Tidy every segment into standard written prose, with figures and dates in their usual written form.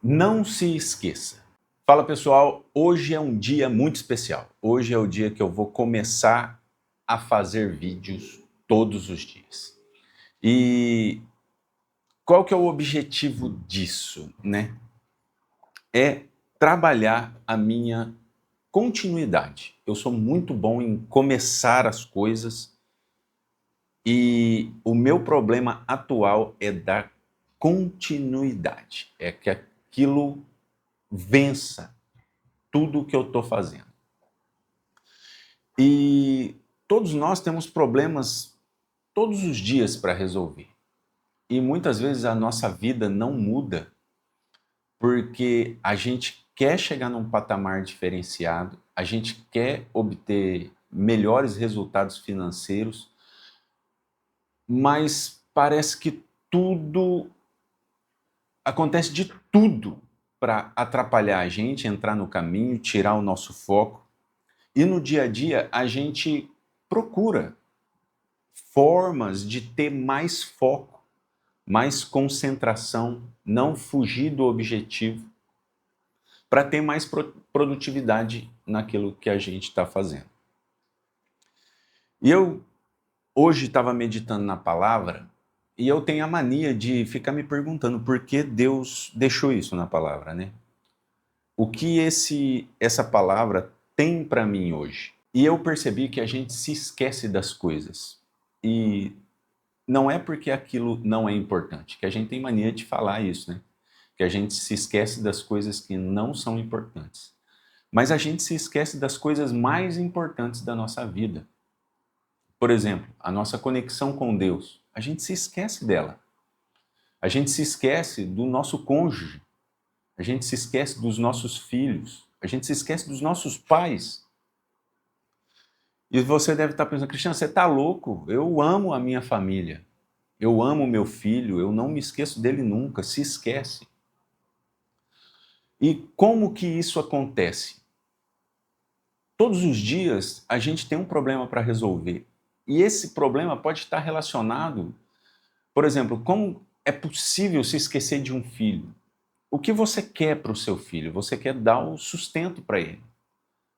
Não se esqueça. Fala pessoal, hoje é um dia muito especial. Hoje é o dia que eu vou começar a fazer vídeos todos os dias. E qual que é o objetivo disso, né? É trabalhar a minha continuidade. Eu sou muito bom em começar as coisas e o meu problema atual é dar continuidade. É que aquilo vença tudo o que eu estou fazendo. E todos nós temos problemas todos os dias para resolver. E muitas vezes a nossa vida não muda porque a gente quer chegar num patamar diferenciado, a gente quer obter melhores resultados financeiros, mas parece que tudo acontece de tudo para atrapalhar a gente, entrar no caminho, tirar o nosso foco. E no dia a dia a gente procura formas de ter mais foco, mais concentração, não fugir do objetivo, para ter mais produtividade naquilo que a gente está fazendo. E eu hoje estava meditando na palavra e eu tenho a mania de ficar me perguntando por que Deus deixou isso na palavra, né? O que essa palavra tem para mim hoje? E eu percebi que a gente se esquece das coisas. E não é porque aquilo não é importante, que a gente tem mania de falar isso, né? Que a gente se esquece das coisas que não são importantes. Mas a gente se esquece das coisas mais importantes da nossa vida. Por exemplo, a nossa conexão com Deus. A gente se esquece dela. A gente se esquece do nosso cônjuge. A gente se esquece dos nossos filhos. A gente se esquece dos nossos pais. E você deve estar pensando, Cristiano, você está louco? Eu amo a minha família. Eu amo meu filho, eu não me esqueço dele nunca, se esquece. E como que isso acontece? Todos os dias a gente tem um problema para resolver. E esse problema pode estar relacionado, por exemplo, como é possível se esquecer de um filho? O que você quer para o seu filho? Você quer dar o sustento para ele.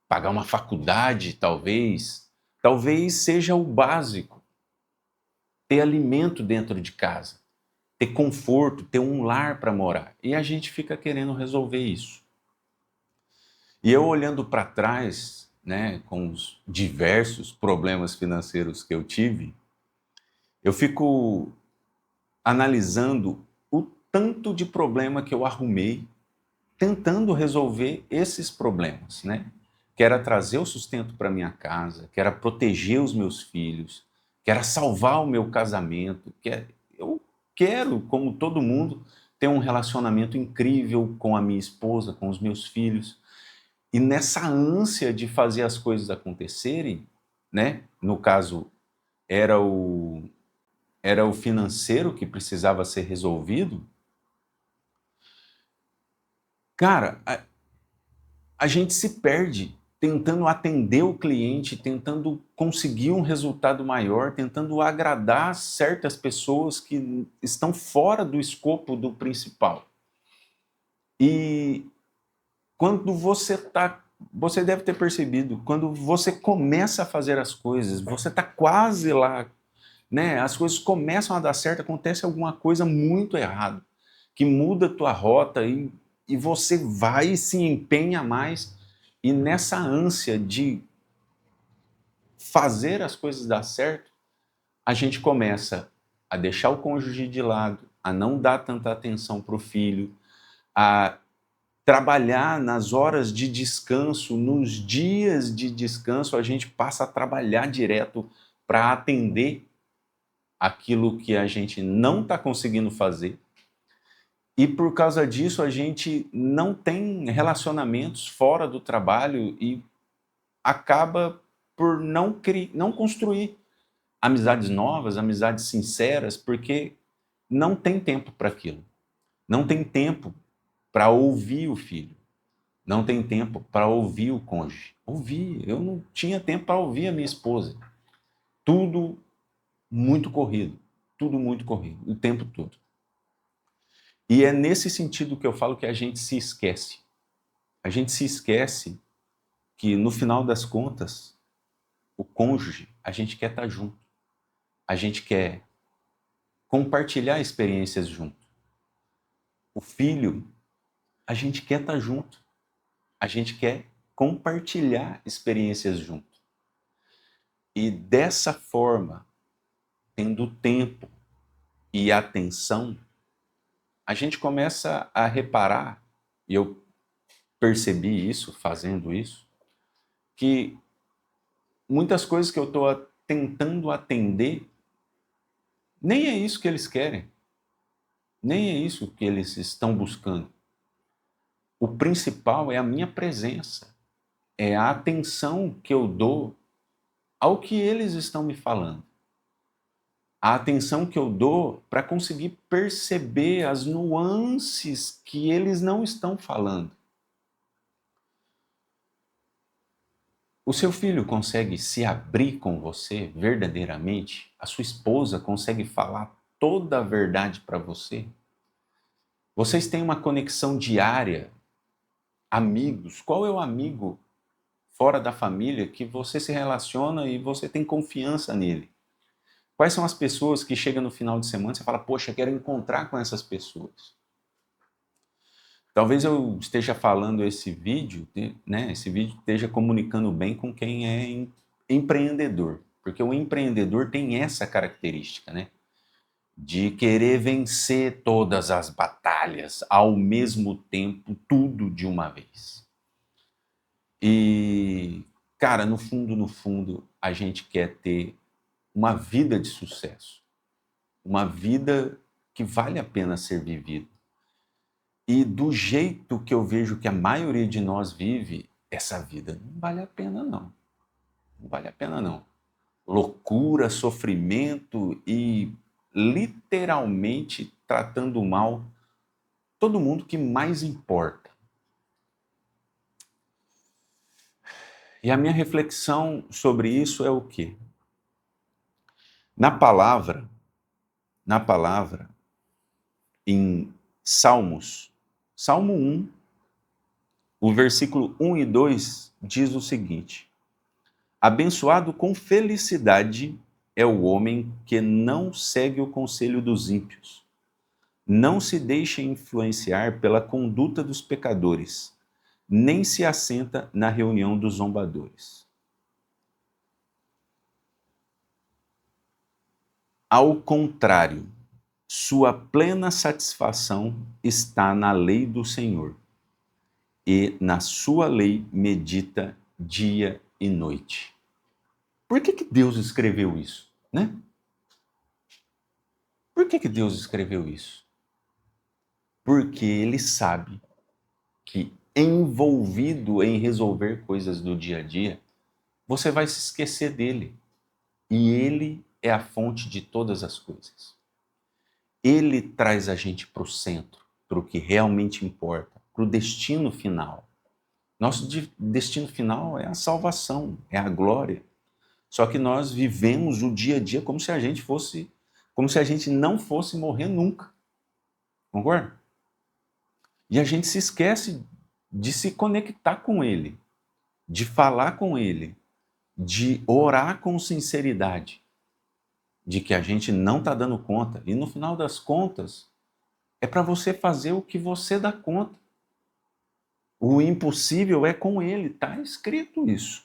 Pagar uma faculdade, talvez. Talvez seja o básico. Ter alimento dentro de casa. Ter conforto, ter um lar para morar. E a gente fica querendo resolver isso. E eu olhando para trás, né, com os diversos problemas financeiros que eu tive, eu fico analisando o tanto de problema que eu arrumei tentando resolver esses problemas, né? Que era trazer o sustento para minha casa, que era proteger os meus filhos, que era salvar o meu casamento, eu quero, como todo mundo, ter um relacionamento incrível com a minha esposa, com os meus filhos. E nessa ânsia de fazer as coisas acontecerem, né? No caso, era o, era o financeiro que precisava ser resolvido. Cara, a gente se perde tentando atender o cliente, tentando conseguir um resultado maior, tentando agradar certas pessoas que estão fora do escopo do principal. E quando você deve ter percebido, quando você começa a fazer as coisas, você está quase lá, né? As coisas começam a dar certo, acontece alguma coisa muito errada, que muda a tua rota e você vai e se empenha mais, e nessa ânsia de fazer as coisas dar certo, a gente começa a deixar o cônjuge de lado, a não dar tanta atenção para o filho, a trabalhar nas horas de descanso, nos dias de descanso, a gente passa a trabalhar direto para atender aquilo que a gente não está conseguindo fazer. E por causa disso, a gente não tem relacionamentos fora do trabalho e acaba por não construir amizades novas, amizades sinceras, porque não tem tempo para aquilo. Não tem tempo para ouvir o filho. Não tem tempo para ouvir o cônjuge. Ouvir. Eu não tinha tempo para ouvir a minha esposa. Tudo muito corrido. Tudo muito corrido. O tempo todo. E é nesse sentido que eu falo que a gente se esquece. A gente se esquece que, no final das contas, o cônjuge, a gente quer estar junto. A gente quer compartilhar experiências junto. O filho, a gente quer estar junto. A gente quer compartilhar experiências junto. E dessa forma, tendo tempo e atenção, a gente começa a reparar, e eu percebi isso fazendo isso, que muitas coisas que eu estou tentando atender, nem é isso que eles querem, nem é isso que eles estão buscando. O principal é a minha presença, é a atenção que eu dou ao que eles estão me falando. A atenção que eu dou para conseguir perceber as nuances que eles não estão falando. O seu filho consegue se abrir com você verdadeiramente? A sua esposa consegue falar toda a verdade para você? Vocês têm uma conexão diária? Amigos? Qual é o amigo fora da família que você se relaciona e você tem confiança nele? Quais são as pessoas que chegam no final de semana e você fala, poxa, eu quero encontrar com essas pessoas? Talvez eu esteja falando esse vídeo, né? Esse vídeo esteja comunicando bem com quem é empreendedor, porque o empreendedor tem essa característica, né? De querer vencer todas as batalhas ao mesmo tempo, tudo de uma vez. E, cara, no fundo, a gente quer ter uma vida de sucesso, uma vida que vale a pena ser vivida. E do jeito que eu vejo que a maioria de nós vive, essa vida não vale a pena não. Não vale a pena não. Loucura, sofrimento e literalmente tratando mal todo mundo que mais importa. E a minha reflexão sobre isso é o quê? Na palavra, em Salmos, Salmo 1, o versículo 1 e 2 diz o seguinte: abençoado com felicidade é o homem que não segue o conselho dos ímpios, não se deixa influenciar pela conduta dos pecadores, nem se assenta na reunião dos zombadores. Ao contrário, sua plena satisfação está na lei do Senhor, e na sua lei medita dia e noite. Por que Deus escreveu isso, né? Por que Deus escreveu isso? Porque Ele sabe que, envolvido em resolver coisas do dia a dia, você vai se esquecer dele. E Ele é a fonte de todas as coisas. Ele traz a gente para o centro, para o que realmente importa, para o destino final. Nosso destino final é a salvação, é a glória. Só que nós vivemos o dia a dia como se a gente não fosse morrer nunca. Concorda? E a gente se esquece de se conectar com Ele, de falar com Ele, de orar com sinceridade, de que a gente não está dando conta. E no final das contas, é para você fazer o que você dá conta. O impossível é com Ele, está escrito isso.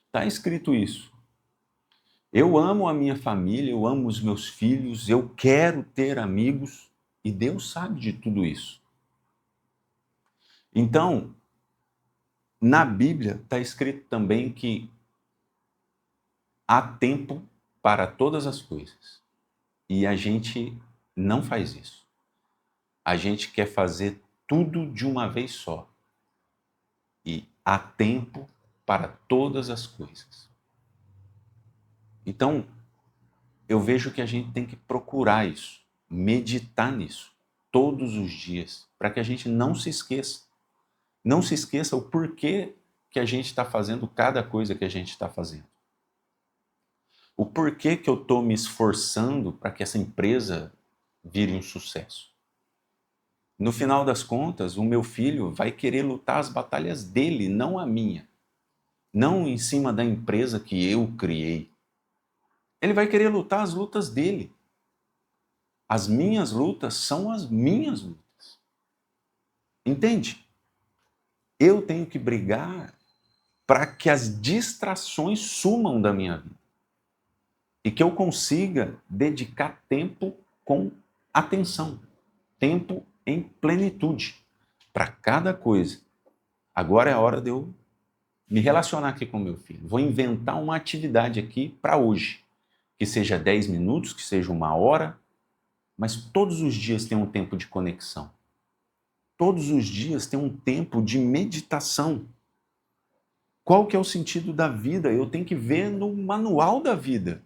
Está escrito isso. Eu amo a minha família, eu amo os meus filhos, eu quero ter amigos, e Deus sabe de tudo isso. Então, na Bíblia está escrito também que há tempo para todas as coisas. E a gente não faz isso. A gente quer fazer tudo de uma vez só. E há tempo para todas as coisas. Então, eu vejo que a gente tem que procurar isso, meditar nisso, todos os dias, para que a gente não se esqueça. Não se esqueça o porquê que a gente está fazendo cada coisa que a gente está fazendo. O porquê que eu estou me esforçando para que essa empresa vire um sucesso. No final das contas, o meu filho vai querer lutar as batalhas dele, não a minha. Não em cima da empresa que eu criei. Ele vai querer lutar as lutas dele. As minhas lutas são as minhas lutas. Entende? Eu tenho que brigar para que as distrações sumam da minha vida. E que eu consiga dedicar tempo com atenção. Tempo em plenitude para cada coisa. Agora é a hora de eu me relacionar aqui com meu filho. Vou inventar uma atividade aqui para hoje. Que seja 10 minutos, que seja 1 hora, mas todos os dias tem um tempo de conexão. Todos os dias tem um tempo de meditação. Qual que é o sentido da vida? Eu tenho que ver no manual da vida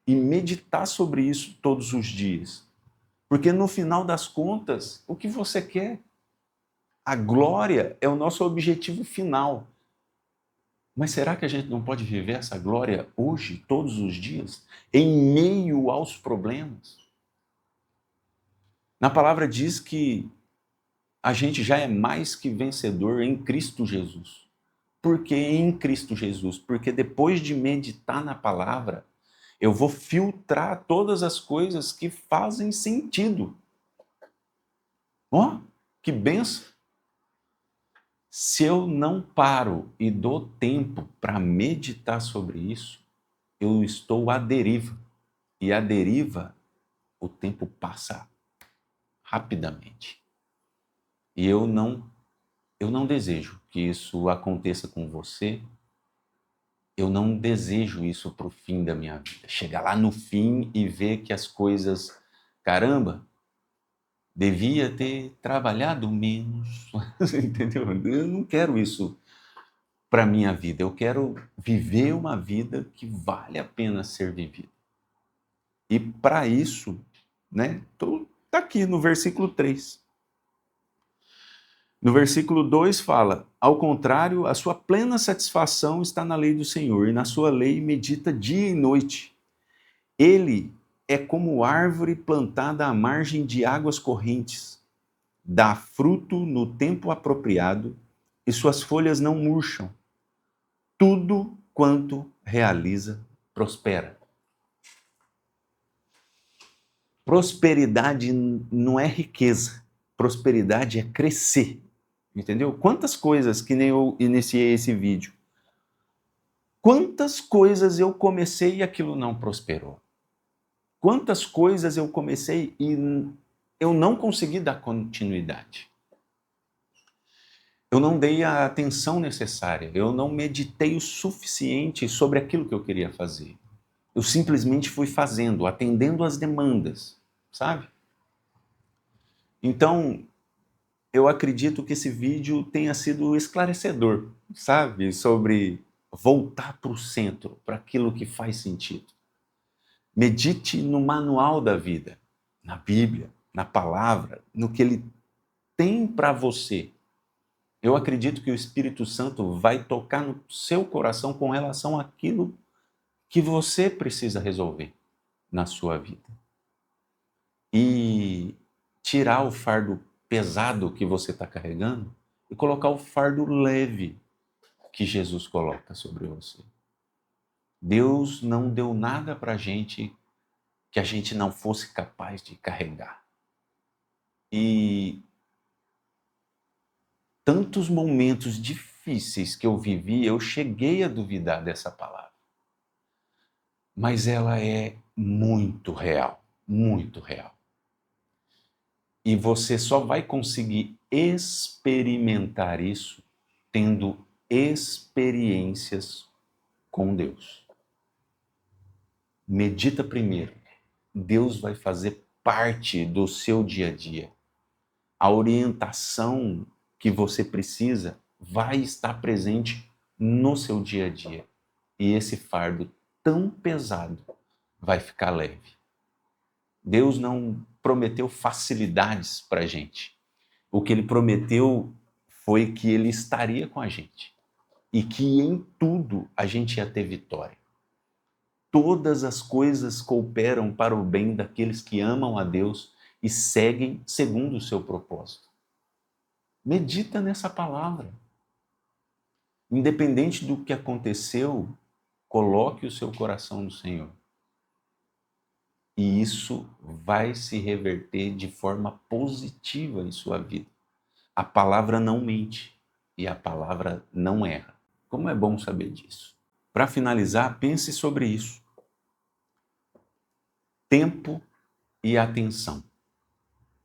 e meditar sobre isso todos os dias. Porque no final das contas, o que você quer? A glória é o nosso objetivo final. Mas será que a gente não pode viver essa glória hoje, todos os dias, em meio aos problemas? Na palavra diz que a gente já é mais que vencedor em Cristo Jesus. Por que em Cristo Jesus? Porque depois de meditar na palavra, eu vou filtrar todas as coisas que fazem sentido. Ó, que benção! Se eu não paro e dou tempo para meditar sobre isso, eu estou à deriva. E à deriva, o tempo passa rapidamente. E eu não desejo que isso aconteça com você. Eu não desejo isso para o fim da minha vida. Chegar lá no fim e ver que as coisas, caramba, devia ter trabalhado menos. Entendeu? Eu não quero isso para minha vida. Eu quero viver uma vida que vale a pena ser vivida. E para isso, né, tá aqui no versículo 3. No versículo 2 fala: ao contrário, a sua plena satisfação está na lei do Senhor, e na sua lei medita dia e noite. Ele é como árvore plantada à margem de águas correntes, dá fruto no tempo apropriado, e suas folhas não murcham. Tudo quanto realiza prospera. Prosperidade não é riqueza, prosperidade é crescer. Entendeu? Quantas coisas que nem eu iniciei esse vídeo. Quantas coisas eu comecei e aquilo não prosperou. Quantas coisas eu comecei e eu não consegui dar continuidade. Eu não dei a atenção necessária, eu não meditei o suficiente sobre aquilo que eu queria fazer. Eu simplesmente fui fazendo, atendendo às demandas, sabe? Então, eu acredito que esse vídeo tenha sido esclarecedor, sabe? Sobre voltar para o centro, para aquilo que faz sentido. Medite no manual da vida, na Bíblia, na palavra, no que ele tem para você. Eu acredito que o Espírito Santo vai tocar no seu coração com relação àquilo que você precisa resolver na sua vida. E tirar o fardo pesado que você está carregando e colocar o fardo leve que Jesus coloca sobre você. Deus não deu nada para a gente que a gente não fosse capaz de carregar. E tantos momentos difíceis que eu vivi, eu cheguei a duvidar dessa palavra. Mas ela é muito real, muito real. E você só vai conseguir experimentar isso tendo experiências com Deus. Medita primeiro. Deus vai fazer parte do seu dia a dia. A orientação que você precisa vai estar presente no seu dia a dia. E esse fardo tão pesado vai ficar leve. Deus não prometeu facilidades para a gente. O que ele prometeu foi que ele estaria com a gente e que em tudo a gente ia ter vitória. Todas as coisas cooperam para o bem daqueles que amam a Deus e seguem segundo o seu propósito. Medita nessa palavra. Independente do que aconteceu, coloque o seu coração no Senhor. E isso vai se reverter de forma positiva em sua vida. A palavra não mente e a palavra não erra. Como é bom saber disso. Para finalizar, pense sobre isso. Tempo e atenção.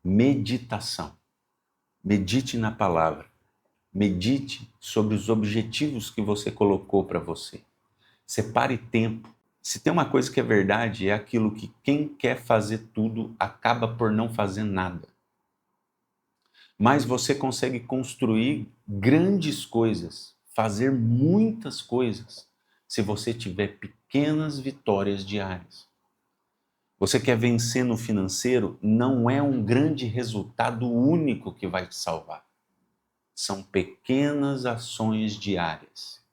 Meditação. Medite na palavra. Medite sobre os objetivos que você colocou para você. Separe tempo. Se tem uma coisa que é verdade, é aquilo que quem quer fazer tudo acaba por não fazer nada. Mas você consegue construir grandes coisas, fazer muitas coisas, se você tiver pequenas vitórias diárias. Você quer vencer no financeiro, não é um grande resultado único que vai te salvar. São pequenas ações diárias.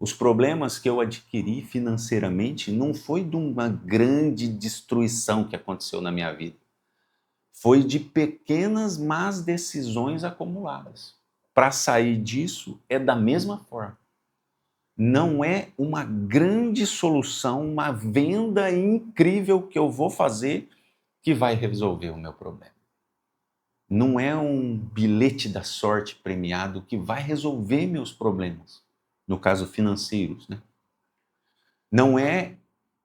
Os problemas que eu adquiri financeiramente não foi de uma grande destruição que aconteceu na minha vida. Foi de pequenas más decisões acumuladas. Para sair disso é da mesma forma. Não é uma grande solução, uma venda incrível que eu vou fazer que vai resolver o meu problema. Não é um bilhete da sorte premiado que vai resolver meus problemas, no caso financeiros, né? Não é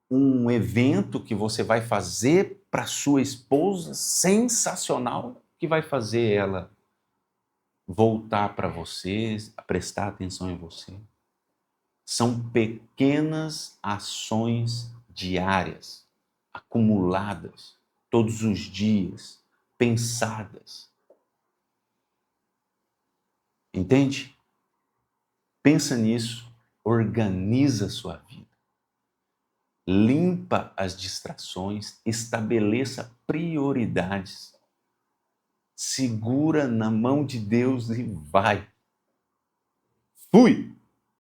um evento que você vai fazer para sua esposa sensacional que vai fazer ela voltar para você, prestar atenção em você. São pequenas ações diárias, acumuladas, todos os dias, pensadas. Entende? Pensa nisso, organiza a sua vida. Limpa as distrações, estabeleça prioridades. Segura na mão de Deus e vai. Fui!